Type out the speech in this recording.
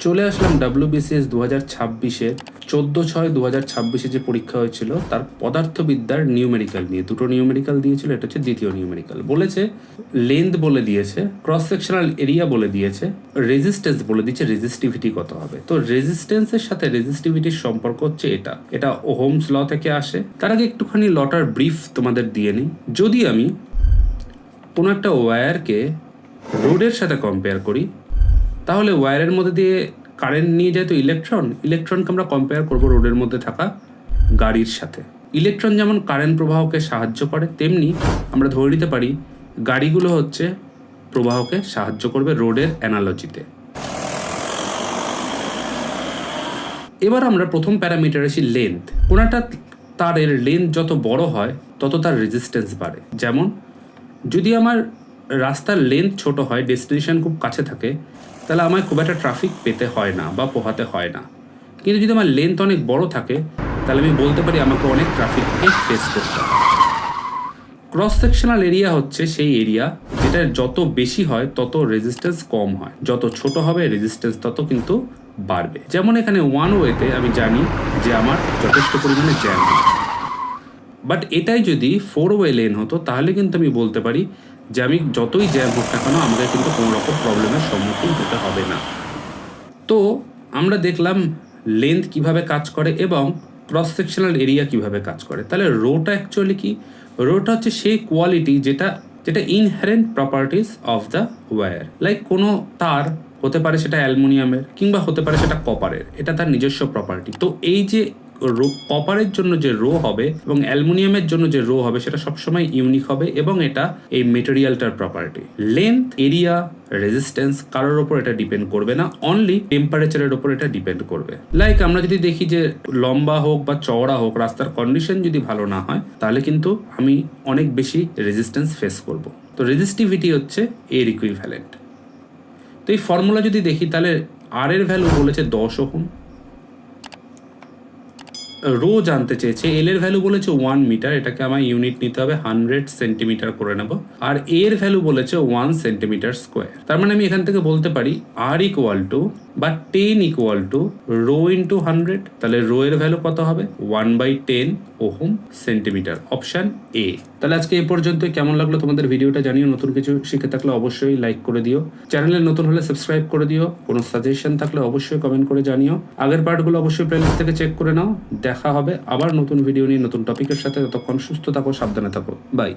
চলে আসলাম WBCS 2026-এর 14/6/2026 যে পরীক্ষা হয়েছিল তার পদার্থবিদ্যার নিউমেরিক্যাল নিয়ে। দুটো নিউমেরিক্যাল দিয়েছিল, এটা হচ্ছে দ্বিতীয় নিউমেরিক্যাল। বলেছে লেন্থ বলে দিয়েছে, ক্রস সেকশনাল এরিয়া বলে দিয়েছে, রেজিস্ট্যান্স বলে দিয়েছে, রেজিস্টিভিটি কত হবে। তো রেজিস্ট্যান্সের সাথে রেজিস্টিভিটির সম্পর্ক হচ্ছে এটা ওহমস ল থেকে আসে। তার আগে একটুখানি লটার ব্রিফ তোমাদের দিয়ে নিই। যদি আমি কোনো একটা ওয়্যারকে রোডের সাথে কম্পেয়ার করি, তাহলে ওয়্যারের মধ্যে দিয়ে কারেন্ট নিয়ে যায় তো ইলেকট্রনকে আমরা কম্পেয়ার করব রোডের মধ্যে থাকা গাড়ির সাথে। ইলেকট্রন যেমন কারেন্ট প্রবাহকে সাহায্য করে, তেমনি আমরা ধরে নিতে পারি গাড়িগুলো হচ্ছে প্রবাহকে সাহায্য করবে রোডের অ্যানালজিতে। এবার আমরা প্রথম প্যারামিটার আসি লেন্থ। কোনো একটা তারের লেন্থ যত বড় হয় তত তার রেজিস্ট্যান্স বাড়ে। যেমন যদি আমার রাস্তার লেন্থ ছোট হয়, ডেস্টিনেশন খুব কাছে থাকে, তাহলে আমায় খুব একটা ট্রাফিক পেতে হয় না বা পোহাতে হয় না। কিন্তু যদি আমার লেন্থ অনেক বড় থাকে, তাহলে আমি বলতে পারি আমাকে অনেক ট্রাফিককে ফেস করতে হয়। ক্রস সেকশনাল এরিয়া হচ্ছে সেই এরিয়া যেটা যত বেশি হয় তত রেজিস্ট্যান্স কম হয়, যত ছোট হবে রেজিস্ট্যান্স তত কিন্তু বাড়বে। যেমন এখানে ওয়ান ওয়েতে আমি জানি যে আমার যথেষ্ট পরিমাণে জ্যাম হয়, বাট এটাই যদি 4 ওয়ে লেন হতো তাহলে কিন্তু আমি বলতে পারি যে আমি যতই জ্যাম হোক না কেন আমাকে কিন্তু কোনো রকম প্রবলেমের সম্মুখীন হতে হবে না। তো আমরা দেখলাম লেন্থ কিভাবে কাজ করে এবং ক্রস সেকশনাল এরিয়া কিভাবে কাজ করে। তাহলে রোটা অ্যাকচুয়ালি কি? রোটা হচ্ছে সেই কোয়ালিটি যেটা inherent properties of the wire. Like কোনো তার হতে পারে সেটা অ্যালুমিনিয়ামের, কিংবা হতে পারে সেটা কপারের, এটা তার নিজস্ব প্রপার্টি। তো এই যে কপারের জন্য যে রো হবে এবং অ্যালুমিনিয়ামের জন্য যে রো হবে সেটা সবসময় ইউনিক হবে, এবং এটা এই মেটেরিয়ালটার প্রপার্টি। লেন্থ, এরিয়া, রেজিস্ট্যান্স কারোর ওপর এটা ডিপেন্ড করবে না, অনলি টেম্পারেচারের ওপর এটা ডিপেন্ড করবে। লাইক আমরা যদি দেখি যে লম্বা হোক বা চওড়া হোক, রাস্তার কন্ডিশন যদি ভালো না হয় তাহলে কিন্তু আমি অনেক বেশি রেজিস্ট্যান্স ফেস করব। তো রেজিস্টিভিটি হচ্ছে এর ইকুইভ্যালেন্ট। তো এই ফর্মুলা যদি দেখি তাহলে আর এর ভ্যালু বলেছে 10 ওহম, রো জানতে চেয়েছে, এল এর ভ্যালু বলেছে 1 মিটার, এটাকে আমার ইউনিট নিতে হবে 100 সেন্টিমিটার করে নেব, আর এর ভ্যালু বলেছে 1 সেন্টিমিটার স্কোয়ার। তার মানে আমি এখান থেকে বলতে পারি আর ইকুয়াল টু বা 10 ইকুয়াল টু রো ইন্টু 100। তাহলে রো এর ভ্যালু কত হবে? 1/10 ওহম সেন্টিমিটার, অপশান এ। তাহলে আজকে এই পর্যন্ত। কেমন লাগলো তোমাদের ভিডিওটা জানিও। নতুন কিছু শিখে থাকলে অবশ্যই লাইক করে দিও, চ্যানেলে নতুন হলে সাবস্ক্রাইব করে দিও, কোনো সাজেশন থাকলে অবশ্যই কমেন্ট করে জানিও। আগের পার্টগুলো অবশ্যই প্লেলিস্ট থেকে চেক করে নাও। দেখা হবে আবার নতুন ভিডিও নিয়ে নতুন টপিকের সাথে। ততক্ষণ সুস্থ থাকো, সাবধানে থাকো, বাই।